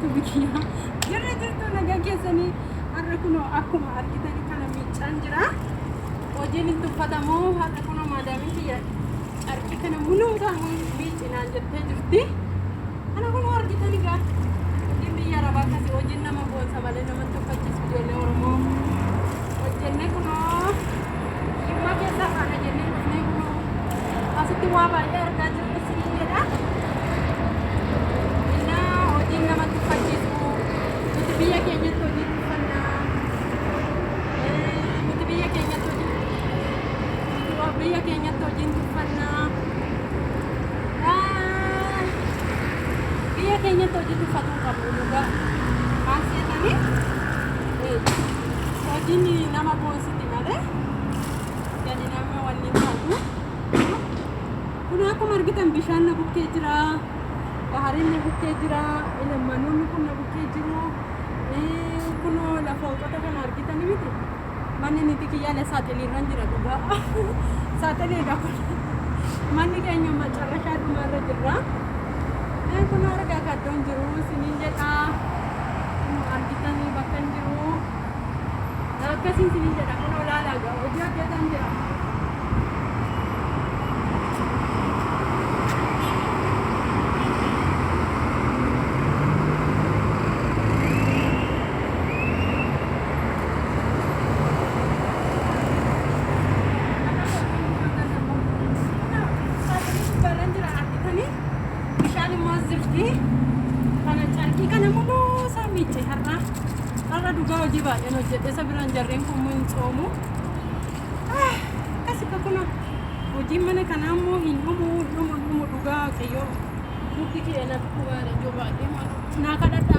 jirtu bikiyaa. Jirra jirtu nagaa keessanii har'a kunoo akkuma argitanii kana miicaan jira. Hojiin itti uffatamu har'a kunoo maadaamiin kiyya carqii kana muluu isaanii miicinaan jettee jirti. Kana kunoo argitanii gaa hojiin biyya arabaa akkasii hojiin nama boonsa malee namatti uffachiisu ijoollee Oromoo. Hojjennee kunoo dhimma keessaa kana jennee dhufnee kunoo asitti waa baay'ee argaa jirtu siin jedha. Hojiin namatti uffachiisu nuti biyya keenyatti hojii uffannaa nuti biyya keenyatti hojiin uffannaa biyya keenyatti hojii uffatuu qabnu dhugaa maal seetanii hojiin nama boonsiti malee gadi nama wanni taatu kun akkuma argitan bishaan na bukkee jira. Baharin na bukkee jira, manoonni kun na bukkee jiru. Kunoo lafa hoqota kana argitanii miti. Manni nuti kiyyaala saaxiliirran jira dhugaa. Saaxiliidha kun. Manni keenya macarrashaa dhumarra jirra. Kunoo argaa kaddoon jiru, siniin jedha. Argitanii bakka hin jiru. Akkasiin siniin jedha kunoo laalaa gaa hojii hojjetan jira. Kana carqii kana muluu isaa miicce har'a dhugaa hojii baay'een hojjedhe isa biraan jarreen kun hin coomu. Akkasii kun hojiin mana kanaa immoo hin dhumu dhugaa waaqayyoo mukti kee natti kubaadha ijoo baay'ee naa kadhadha.